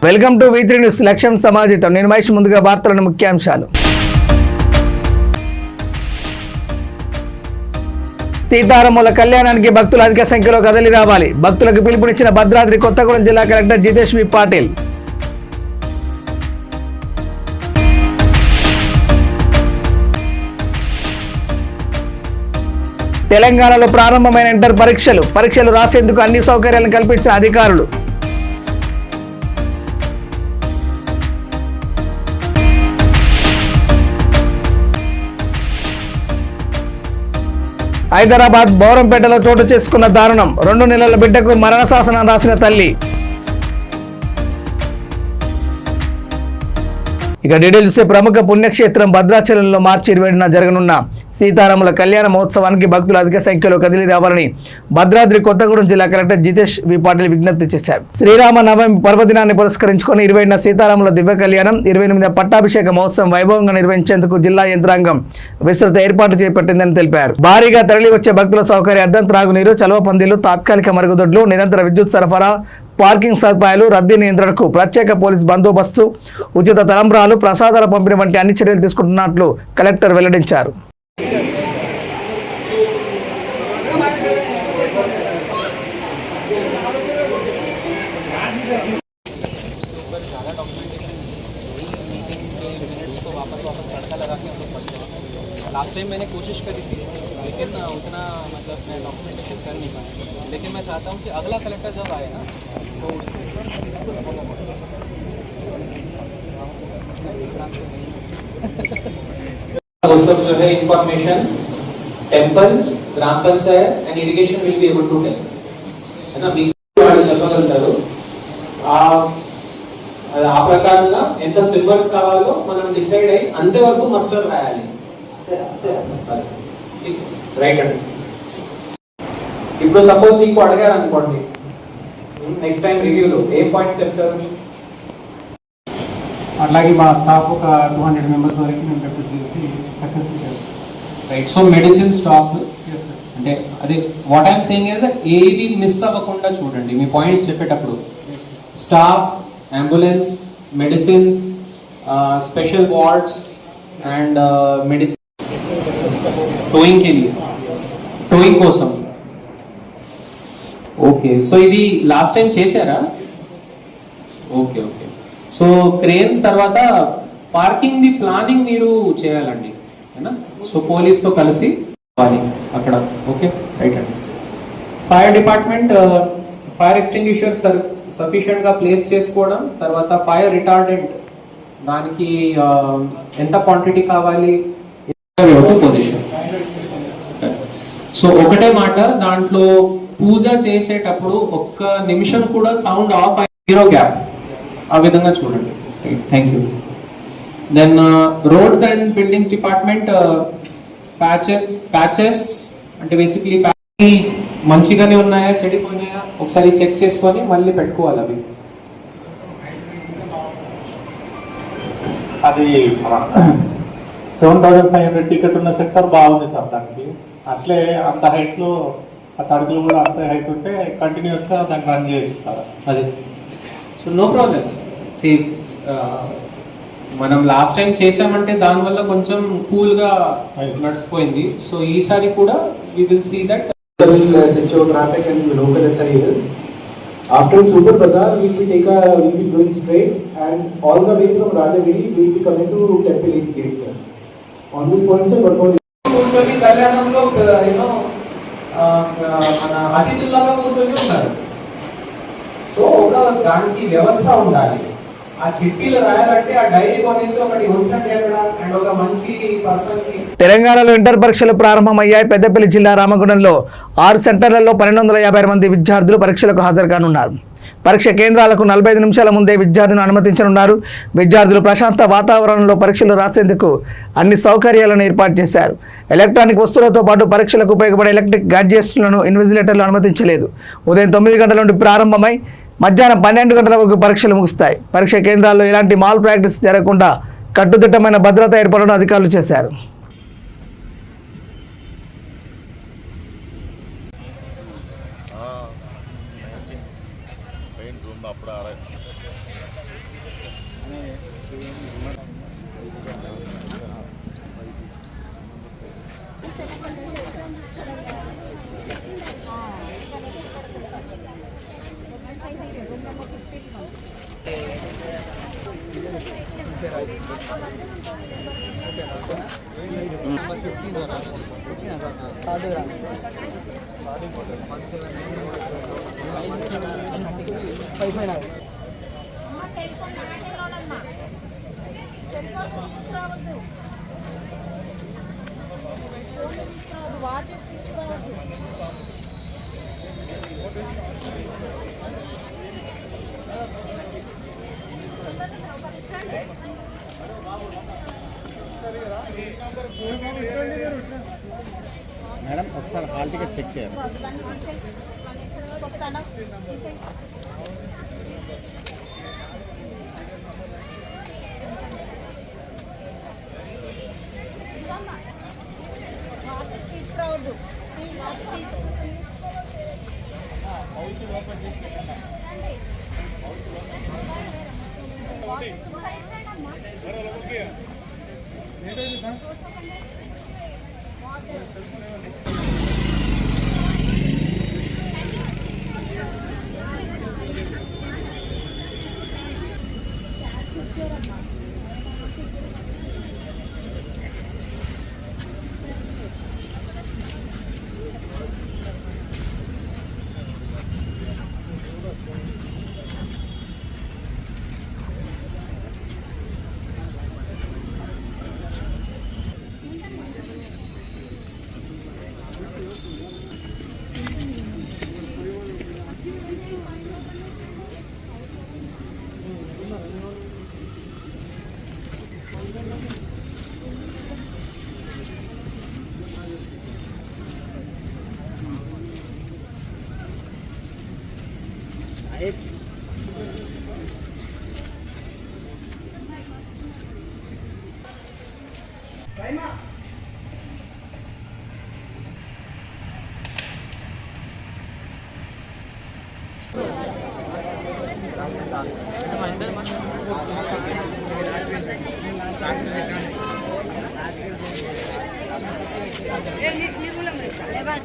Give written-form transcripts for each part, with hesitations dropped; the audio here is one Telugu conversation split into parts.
Welcome to V3 news. లక్ష్యం సమాజితం. నేను మహేష్. ముందుగా వార్తలను ముఖ్యాంశాలు. సీతారాముల కళ్యాణానికి భక్తులు అధిక సంఖ్యలో కదలి రావాలి. భక్తులకు పిలుపునిచ్చిన భద్రాద్రి కొత్తగూడెం జిల్లా కలెక్టర్ జితేష్ వి పాటిల్. తెలంగాణలో ప్రారంభమైన ఇంటర్ పరీక్షలు రాసేందుకు అన్ని సౌకర్యాలను కల్పించిన అధికారులు. హైదరాబాద్ బౌరంపేటలో చోటు చేసుకున్న దారుణం. 2 నెలల బిడ్డకు మరణ శాసనం రాసిన తల్లి. ఇక డీటెయిల్స్. ప్రముఖ పుణ్యక్షేత్రం భద్రాచలంలో మార్చి 20న జరగనున్న సీతారాముల కళ్యాణ మహోత్సవానికి భక్తులు అధిక సంఖ్యలో కదిలి రావాలని భద్రాద్రి కొత్తగూడెం జిల్లా కలెక్టర్ జితేష్ వి పాటిల్ విజ్ఞప్తి చేశారు. శ్రీరామ నవమి పర్వదినాన్ని పురస్కరించుకొని 20న సీతారాముల దివ్య కళ్యాణం, 28న పట్టాభిషేక మహోత్సవం వైభవంగా నిర్వహించేందుకు జిల్లా యంత్రాంగం విస్తృత ఏర్పాటు చేపట్టిందని తెలిపారు. భారీగా తరలి వచ్చే భక్తుల సౌకర్యార్థం త్రాగునీరు, చలువ పందిళ్లు, తాత్కాలిక మరుగుదొడ్లు, నిరంతర విద్యుత్ సరఫరా, పార్కింగ్ సదుపాయాలు, రద్దీ నియంత్రణకు ప్రత్యేక పోలీస్ బందోబస్తు, ఉచిత తలంబ్రాలు, ప్రసాదాల పంపిణీ వంటి అన్ని చర్యలు తీసుకుంటున్నట్లు కలెక్టర్ వెల్లడించారు. लास्ट टाइम मैंने कोशिश करी थी लेकिन उतना मतलब मैं डॉक्यूमेंटेशन कर नहीं पाया, लेकिन मैं चाहता हूँ कि अगला कलेक्टर जब आए ना तो वो सब जो है information temple, gram panchayat and irrigation will be able to tell, है ना. మీకు వాళ్ళు చెప్పగలుగుతారు. ఆ ప్రకారంగా ఎంత సింబల్స్ కావాలో మనం డిసైడ్ అయ్యి అంతవరకు మస్టర్ రాయాలి. రైట్ అండి. ఇప్పుడు సపోజ్ మీకు అడిగారు అనుకోండి, నెక్స్ట్ టైం రివ్యూలో ఏ పాయింట్స్ చెప్తారు? అట్లాగే మా స్టాఫ్ ఒక 200 మెంబర్స్ వరకు మేము ప్రిపేర్ చేసి సక్సెస్ఫుల్ చేస్తాం. రైట్. సో మెడిసిన్ స్టాక్ అంటే అదే వాట్ ఐఎమ్ సేయింగ్ ఇస్ ఏది మిస్ అవ్వకుండా చూడండి మీ పాయింట్స్ చెప్పేటప్పుడు. Staff, ambulance, medicines, special wards and medicine towing కోసం. ఓకే, సో ఇది లాస్ట్ టైం చేశారా? Okay okay. సో క్రేన్స్ తర్వాత పార్కింగ్ ది ప్లానింగ్ మీరు చేయాలండి, ఏనా. సో పోలీస్తో కలిసి అక్కడ. ఓకే, రైట్ అండి. Fire department fire extinguisher sufficient గా ప్లేస్ చేసుకోవడం, తర్వాత ఫైర్ రిటార్డెంట్ దానికి ఎంత క్వాంటిటీ కావాలి, పొజిషన్. సో ఒకటే మాట, దాంట్లో పూజ చేసేటప్పుడు ఒక్క నిమిషం కూడా సౌండ్ ఆఫ్ జీరో గ్యాప్, ఆ విధంగా చూడండి. Thank you. Then roads and buildings department patches అంటే బేసిక్లీ మంచిగానే ఉన్నాయా చెడిపోయినాయా ఒకసారి చెక్ చేసుకొని మళ్ళీ పెట్టుకోవాలి. అవి అది 7500 టికెట్ ఉన్న సెక్టర్ బాగుంది సార్. దానికి అట్లే అంత హైట్ లో ఆ తడుకులు కూడా అంత హైట్ ఉంటే కంటిన్యూస్ గా దాన్ని రన్ చేస్తారు. అది సో నో ప్రాబ్లం. మనం లాస్ట్ టైం చేసామంటే దానివల్ల కొంచెం కూల్ గా నడిచిపోయింది. సో ఈసారి కూడా we will see that SHO traffic and local SI is after Super Bazaar we'll be going straight and all the way from Rajagiri we'll be coming to Temple East Gate sir. On this point sir what about కూర్చొని కళ్యాణంలో మన అతిథుల్లాగా కూర్చొని ఉన్నారు. సో ఒక దానికి వ్యవస్థ ఉండాలి. ఆ చిట్టీలు రాయాలంటే ఆ డైరీ కొనేసి ఒకటి ఉంచండి అక్కడ అండ్ ఒక మంచి పర్సన్ కి. తెలంగాణలో ఇంటర్ పరీక్షలు ప్రారంభమయ్యాయి. పెద్దపల్లి జిల్లా రామగుండంలో 6 సెంటర్లలో 1256 మంది విద్యార్థులు పరీక్షలకు హాజరు కానున్నారు. పరీక్ష కేంద్రాలకు 45 నిమిషాల ముందే విద్యార్థులను అనుమతించనున్నారు. విద్యార్థులు ప్రశాంత వాతావరణంలో పరీక్షలు రాసేందుకు అన్ని సౌకర్యాలను ఏర్పాటు చేశారు. ఎలక్ట్రానిక్ వస్తువులతో పాటు పరీక్షలకు ఉపయోగపడే ఎలక్ట్రిక్ గ్యాడ్జెట్లను ఇన్విజిలేటర్లు అనుమతించలేదు. ఉదయం 9 గంటల నుండి ప్రారంభమై మధ్యాహ్నం 12 గంటల వరకు పరీక్షలు ముగుస్తాయి. పరీక్ష కేంద్రాల్లో ఎలాంటి మాల్ ప్రాక్టీస్ జరగకుండా కట్టుదిట్టమైన భద్రత ఏర్పాట్లను అధికారులు చేశారు. పెయింట్ రూమ్ అప్పుడు మేడం ఒకసారి హాల్ టికెట్ చెక్ చేయాలి. తీసుకురావద్దు.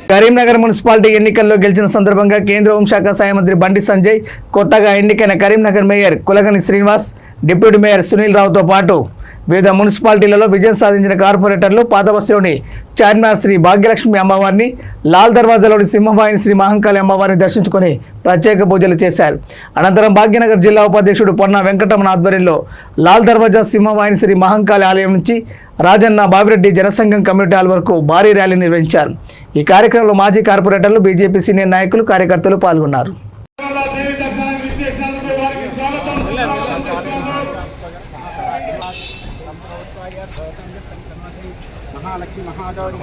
కరీంనగర్ మున్సిపాలిటీ ఎన్నికల్లో గెలిచిన సందర్భంగా కేంద్ర హోంశాఖ సహాయ మంత్రి బండి సంజయ్, కొత్తగా ఎన్నికైన Karimnagar mayor Kulagani Srinivas, deputy mayor Sunil రావుతో పాటు వివిధ మున్సిపాలిటీలలో విజయం సాధించిన కార్పొరేటర్లు పాతబస్సులోని చార్మినార్ శ్రీ భాగ్యలక్ష్మి అమ్మవారిని, లాల్ దర్వాజాలోని సింహవాహిని శ్రీ మహంకాళి అమ్మవారిని దర్శించుకుని ప్రత్యేక పూజలు చేశారు. అనంతరం భాగ్యనగర్ జిల్లా ఉపాధ్యక్షుడు పొన్న వెంకటరమణ ఆధ్వర్యంలో లాల్ దర్వాజా సింహవాహిని శ్రీ మహంకాళి ఆలయం నుంచి రాజన్న బావిరెడ్డి జనసంఘం కమ్యూనిటీ హాల్ వరకు భారీ ర్యాలీ నిర్వహించారు. ఈ కార్యక్రమంలో మాజీ కార్పొరేటర్లు, బీజేపీ సీనియర్ నాయకులు, కార్యకర్తలు పాల్గొన్నారు. మహాలక్ష్మి మహాగౌరి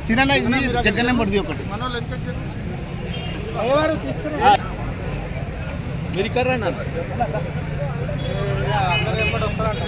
సినిమా జగన్ నెంబర్ ఒకటి మీరు ఇక్కడ రండి అందరూ ఎప్పుడు వస్తారంట.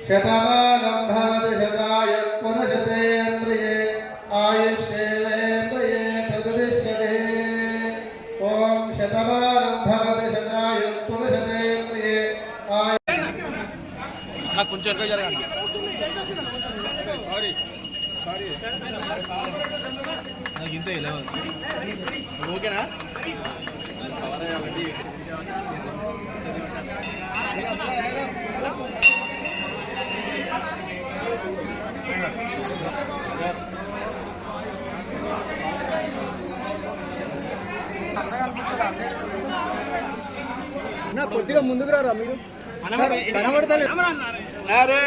శతమానం భవతి శతాయ పురుషతేంద్రియే ఆయుష్యేంద్రియే ప్రతిష్టతే. ఓం శతమానం భవతి శతాయ పురుషతేంద్రియే కొంచెం జరగండి. ఇంతే ఓకేనా? కొద్దిగా ముందుకు రారా మీరు కనబడతలేదు. అరే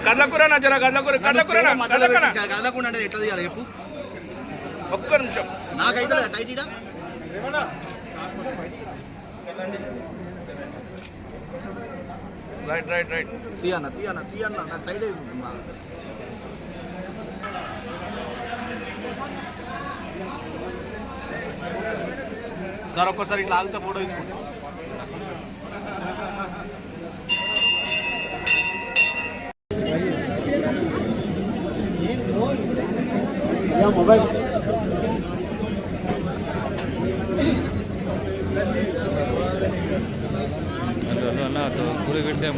కదలకురా జర కదలకుండా అంటే ఎట్లా తీయాలి చెప్పు. ఒక్క నిమిషం నాకైతే టైట్ ఇడా రైట్ తీయన్న నాకు టైట్ అవుతుంది. సార్ ఒక్కసారి ఇట్లా ఆగితే ఫోటో తీసుకుంటాం. మొబైల్ पूरे करते हम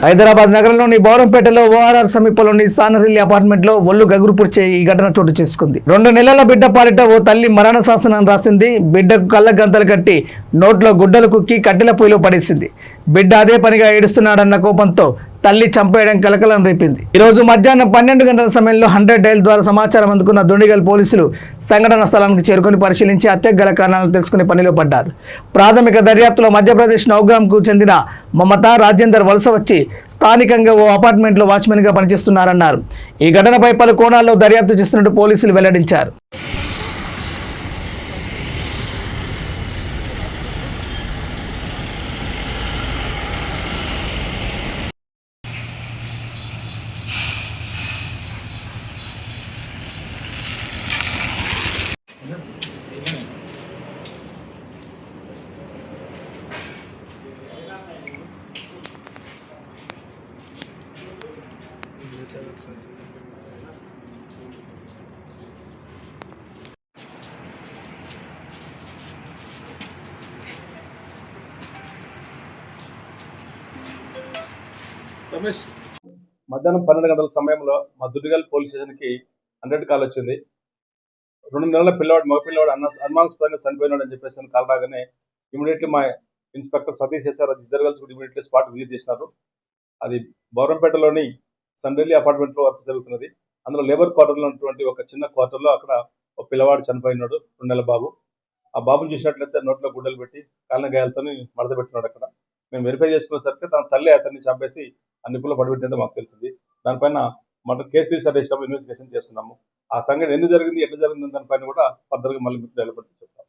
హైదరాబాద్ నగరంలోని బౌరంపేటలో ఓఆర్ఆర్ సమీపంలోని సానరిల్లి అపార్ట్మెంట్ లో ఒళ్ళు గగురుపుడిచే ఈ ఘటన చోటు చేసుకుంది. 2 నెలల బిడ్డ పాలిట ఓ తల్లి మరణ శాసనం రాసింది. బిడ్డకు కళ్ళ గంతలు కట్టి నోట్లో గుడ్డలు కుక్కి కట్టెల పొయ్యిలో పడేసింది. బిడ్డ అదే పనిగా ఏడుస్తున్నాడన్న కోపంతో తల్లి చంపేయడం కలకలం రేపింది. ఈ రోజు మధ్యాహ్నం 12 గంటల సమయంలో 100 డైల్ ద్వారా సమాచారం అందుకున్న దొండిగల్ పోలీసులు సంఘటన స్థలానికి చేరుకొని పరిశీలించి హత్యకు గల కారణాలను తెలుసుకునే పనిలో పడ్డారు. ప్రాథమిక దర్యాప్తులో మధ్యప్రదేశ్ నౌగాంకు చెందిన మమత రాజేందర్ వలస వచ్చి స్థానికంగా ఓ అపార్ట్మెంట్లో వాచ్మెన్ గా పనిచేస్తున్నారన్నారు. ఈ ఘటనపై పలు కోణాల్లో దర్యాప్తు చేస్తున్నట్టు పోలీసులు వెల్లడించారు. మధ్యాహ్నం 12 గంటల సమయంలో మా దుడ్డిగల్ పోలీస్ స్టేషన్కి 100 కాల్ వచ్చింది. 2 నెలల పిల్లవాడు మగపిల్లవాడు అనుమానాస్పదంగా చనిపోయినాడు అని చెప్పేసి కాల్ రాగానే ఇమీడియట్లీ మా ఇన్స్పెక్టర్ సతీష్ ఎస్ఆర్ ఇద్దరు కలిసి కూడా ఇమీడియట్లీ స్పాట్ విజిట్ చేసినారు. అది బౌరంపేటలోని సండ్రెల్లి అపార్ట్మెంట్లో వర్క్ జరుగుతున్నది. అందులో లేబర్ క్వార్టర్లో ఉన్నటువంటి ఒక చిన్న క్వార్టర్లో అక్కడ ఒక పిల్లవాడు చనిపోయినాడు, 2 నెలల బాబు. ఆ బాబుని చూసినట్లయితే నోట్లో గుడ్డలు పెట్టి కాళ్ళ గాయాలతో మడత పెట్టినాడు. అక్కడ మేము వెరిఫై చేసుకునేసరికి తన తల్లి అతన్ని చంపేసి ఆ నిప్పులో పడిపెట్టినట్టు మాకు తెలిసింది. దానిపైన మనం కేసు తీసి ఇన్వెస్టిగేషన్ చేస్తున్నాము. ఆ సంఘటన ఎందుకు జరిగింది, ఎట్లా జరిగింది దానిపైన కూడా ఫర్దర్గా మళ్ళీ మీకు నిలబెట్టి చెప్తాం.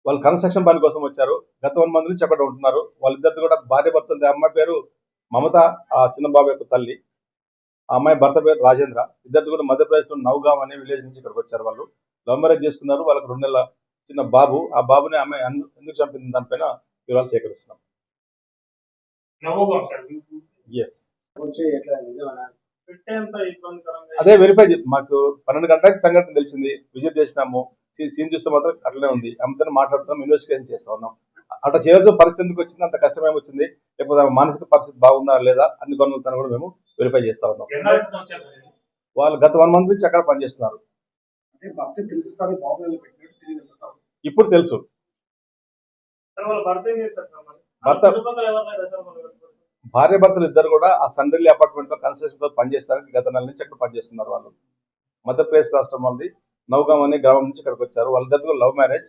వాళ్ళు కన్స్ట్రక్షన్ పని కోసం వచ్చారు. గత 1 మంత్ నుంచి అక్కడ ఉంటున్నారు. వాళ్ళిద్దరు కూడా భార్య భర్తలు. అమ్మాయి పేరు మమత, ఆ చిన్న బాబు యొక్క తల్లి. ఆ అమ్మాయి భర్త పేరు రాజేంద్ర. ఇద్దరు కూడా మధ్యప్రదేశ్లో నౌగాం అనే విలేజ్ నుంచి ఇక్కడికి వచ్చారు. వాళ్ళు లవ్ మ్యారేజ్ చేసుకున్నారు. వాళ్ళకి 2 నెలల చిన్న బాబు. ఆ బాబుని అమ్మాయి ఎందుకు చంపింది దానిపైన వివరాలు సేకరిస్తున్నాం. అదే వెరిఫై మాకు 12 గంటలకు సంఘటన తెలిసింది. విజిట్ చేసినాము. సీన్ చూస్తే మాత్రం అట్లనే ఉంది. అమ్మతో మాట్లాడుతున్నాం, ఇన్వెస్టిగేషన్ చేస్తా ఉన్నాం. అట్లా చేయాల్సిన పరిస్థితి ఎందుకు వచ్చింది, అంత కష్టమేమి వచ్చింది, లేకపోతే మానసిక పరిస్థితి బాగుందా లేదా అన్ని కొనుగోలు కూడా మేము వెరిఫై చేస్తా ఉన్నాం. వాళ్ళు గత 1 మంత్ నుంచి అక్కడ పనిచేస్తున్నారు. ఇప్పుడు తెలుసు. భార్య భర్తలు ఇద్దరు కూడా ఆ సండ్రెల్లి అపార్ట్మెంట్ లో కన్స్ట్రక్షన్ లో పనిచేస్తారని గత నెల నుంచి అక్కడ పనిచేస్తున్నారు. వాళ్ళు మధ్యప్రదేశ్ రాష్ట్రం వాళ్ళది నౌగాం అనే గ్రామం నుంచి ఇక్కడికి వచ్చారు. వాళ్ళిద్దరు లవ్ మ్యారేజ్.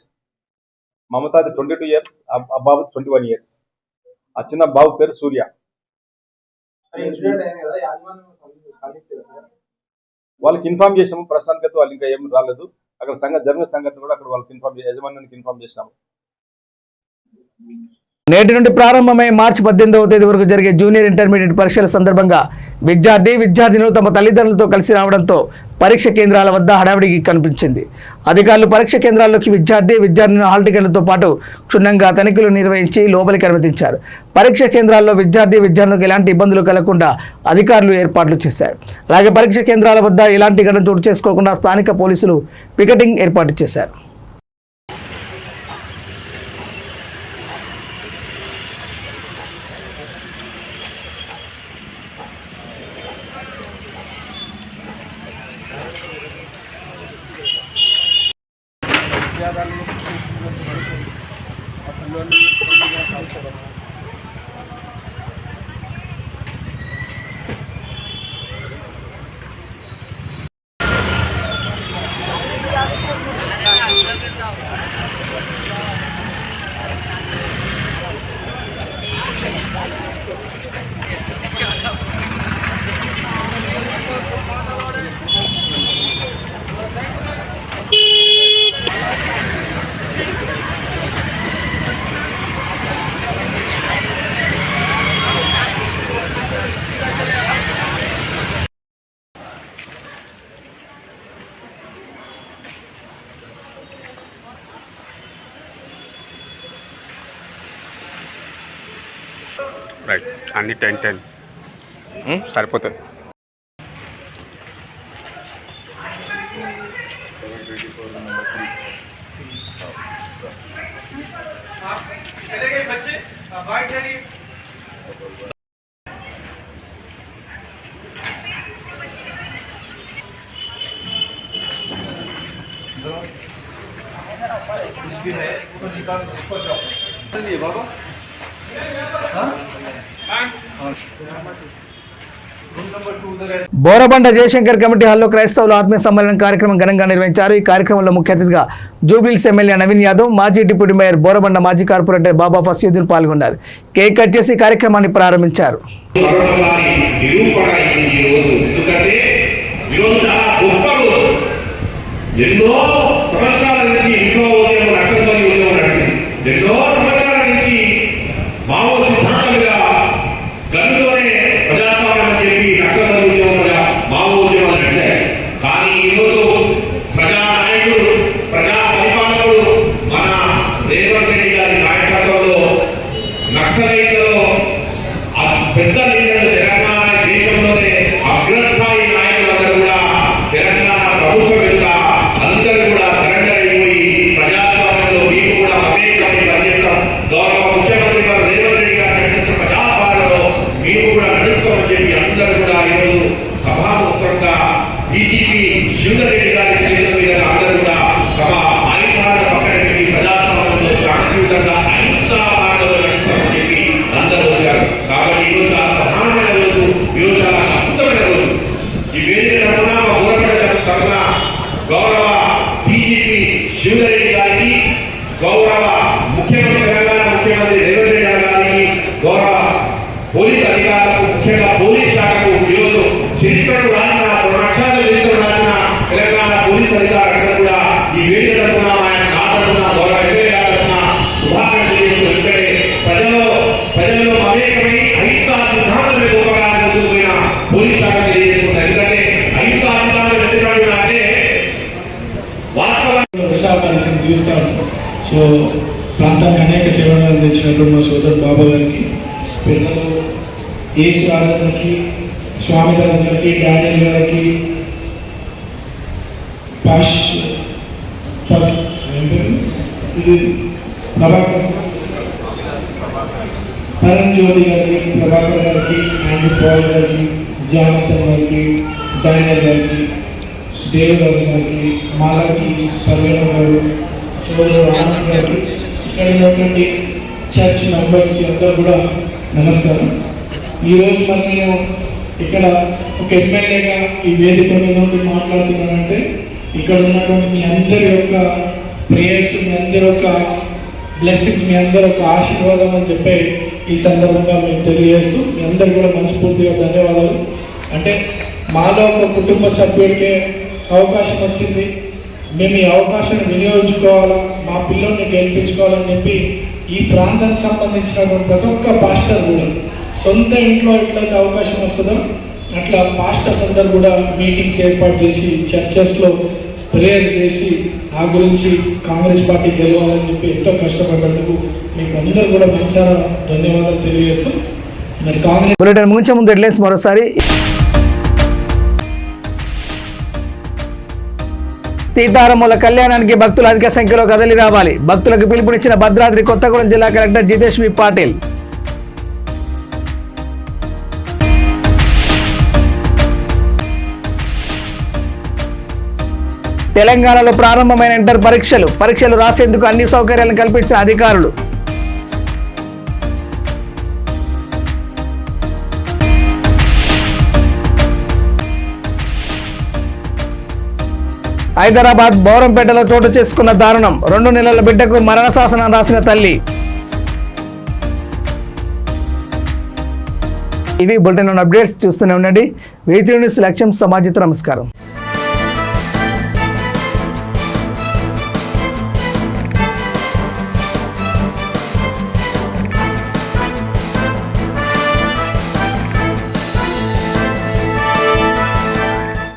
మమతాది 22 years, ఆ బాబు 21 years. ఆ చిన్న బాబు పేరు సూర్య. వాళ్ళకి ఇన్ఫార్మ్ చేసినాము. ప్రస్తుతానికి వాళ్ళు ఇంకా ఏం రాలేదు. అక్కడ జరిగిన సంఘటన కూడా అక్కడ వాళ్ళకి యజమానికి ఇన్ఫార్మ్ చేసినాము. నేటి నుండి ప్రారంభమై మార్చి 18వ తేదీ వరకు జరిగే జూనియర్ ఇంటర్మీడియట్ పరీక్షల సందర్భంగా విద్యార్థినులు తమ తల్లిదండ్రులతో కలిసి రావడంతో పరీక్ష కేంద్రాల వద్ద హడావిడికి కనిపించింది. అధికారులు పరీక్ష కేంద్రాల్లోకి విద్యార్థినుల హాల్ టికెట్లతో పాటు క్షుణ్ణంగా తనిఖీలు నిర్వహించి లోపలికి అనుమతించారు. పరీక్ష కేంద్రాల్లో విద్యార్థులకు ఎలాంటి ఇబ్బందులు కలగకుండా అధికారులు ఏర్పాట్లు చేశారు. అలాగే పరీక్ష కేంద్రాల వద్ద ఎలాంటి ఘటన చోటు చేసుకోకుండా స్థానిక పోలీసులు పికెటింగ్ ఏర్పాటు చేశారు. రైట్ అన్ని 10 సరిపోతుంది. బోరబండ జయశంకర్ కమిటీ హాల్లో క్రైస్తవుల ఆత్మీయ సమ్మేళనం కార్యక్రమం ఘనంగా నిర్వహించారు. ఈ కార్యక్రమంలో ముఖ్య అతిథిగా జూబ్లీహిల్స్ ఎమ్మెల్యే నవీన్ యాదవ్, మాజీ డిప్యూటీ మేయర్ బోరబండ మాజీ కార్పొరేటర్ బాబా ఫసీయుద్దీన్ పాల్గొన్నారు. కేక్ కట్ చేసి కార్యక్రమాన్ని ప్రారంభించారు. పెద్ద లీడర్లు తెలంగాణ దేశంలోనే అగ్రస్థాయి నాయకులందరూ కూడా తెలంగాణ ప్రభుత్వం యొక్క అందరూ కూడా సరెండర్ అయిపోయి ప్రజాస్వామ్యంలో మీకు కూడా మమేకమై పనిచేస్తాం. గౌరవ ముఖ్యమంత్రి గారు రేవంత్ రెడ్డి గారు నడిపిస్తున్న ప్రజాపాలనలో మీరు కూడా నడుస్తామని చెప్పి అందరూ కూడా ఈరోజు సభాముఖంగా డీజీపీ శివరెడ్డి గారి చేతుల మీద అందరూ కూడా తమ ఆయుధాలను పక్కన పెట్టి ప్రజాస్వామ్యంలో శాంతియుతంగా అహింసా మార్గంలో నడుస్తామని చెప్పి అందరూ వచ్చారు. కాబట్టి ఈరోజు చాలా ప్రధానమైన రోజు, ఈరోజు చాలా అద్భుతమైన రోజు. ఈ వేదిక తరఫున మా బోరబండ తరఫున గౌరవ డీజీపీ శివరెడ్డి గారికి, గౌరవ ముఖ్యమంత్రి తెలంగాణ ముఖ్యమంత్రి రేవంత్ రెడ్డి గారికి, గౌరవ పోలీస్ అధికారులకు, ముఖ్యంగా పోలీస్ శాఖకు ఈరోజు చరిత్రను రాసిన చరిత్రను రాసిన తెలంగాణ పోలీస్ అధికారులందరూ కూడా ఈ వేదిక తరఫున ఆయన నా తరఫున గౌరవ ఎమ్మెల్యే గారి తరఫున శుభాకాంక్షలు చేస్తూ ఇక్కడే ప్రజల్లో మమేకమై అహింసా సిద్ధాంతం గొప్పగా ముందుకు పోయిన పోలీస్ శాఖ తెలియజేస్తున్నారు. ఎందుకంటే అహింసా సిద్ధాంతం ఎందుకంటే అంటే వాస్తవానికి విశాఖపట్నం చూస్తాం. సో ప్రాంతానికి అనేక సేవలు అందించినప్పుడు మా సోదరు బాబా గారికి, పిల్లలు ఏసు ఆరాధనకి, స్వామి దర్శనకి, డానియల్ గారికి, పరంజ్యోతి గారికి, ప్రభాకర్ గారికి, ఆండ్రూ పాల్ గారికి, జానతన్ గారికి, డానియల్ గారికి, దేవదాస్ గారికి, మాలకి పర్వేణ గారు, సోదరు ఆనంద్ గారికి, ఇక్కడ ఉన్నటువంటి చర్చ్ మెంబర్స్కి అందరూ కూడా నమస్కారం. ఈరోజు మరి నేను ఇక్కడ ఒక ఎమ్మెల్యేగా ఈ వేదిక మీద ఉండి మాట్లాడుతున్నానంటే ఇక్కడ ఉన్నటువంటి మీ అందరి యొక్క ప్రేయర్స్, మీ అందరి యొక్క బ్లెస్సింగ్స్, మీ అందరి యొక్క ఆశీర్వాదం అని చెప్పి ఈ సందర్భంగా మేము తెలియజేస్తూ మీ అందరు కూడా మనస్ఫూర్తిగా ధన్యవాదాలు. అంటే మాలో ఒక కుటుంబ సభ్యుడికే అవకాశం వచ్చింది, మేము ఈ అవకాశాన్ని వినియోగించుకోవాలా, మా పిల్లల్ని గెలిపించుకోవాలని చెప్పి ఈ ప్రాంతానికి సంబంధించినటువంటి ప్రతి ఒక్క పాస్టర్ కూడా సొంత ఇంట్లో ఎట్లయితే అవకాశం వస్తుందో అట్లా పాస్టర్స్ అందరు కూడా మీటింగ్స్ ఏర్పాటు చేసి చర్చెస్లో ప్రేయర్ చేసి ఆ గురించి కాంగ్రెస్ పార్టీ గెలవాలని చెప్పి ఎంతో కష్టపడ్డందుకు మీకు అందరూ కూడా మనసారా ధన్యవాదాలు తెలియజేస్తూ మరి కాంగ్రెస్ బులెటిన్ ముగించే ముందు హెడ్లైన్స్ మరోసారి. సీతారాముల కళ్యాణానికి భక్తులు అధిక సంఖ్యలో కదలి రావాలి. భక్తులకు పిలుపునిచ్చిన భద్రాద్రి కొత్తగూడెం జిల్లా కలెక్టర్ జితేష్ వి పాటిల్. తెలంగాణలో ప్రారంభమైన ఇంటర్ పరీక్షలు రాసేందుకు అన్ని సౌకర్యాలను కల్పించిన అధికారులు. హైదరాబాద్ బౌరంపేటలో చోటు చేసుకున్న దారుణం. 2 నెలల బిడ్డకు మరణ శాసనం రాసిన తల్లి. ఇవి బులెటిన్ అప్డేట్స్. చూస్తూనే ఉండండి. V3 news. లక్ష్యం సమాజిత. నమస్కారం.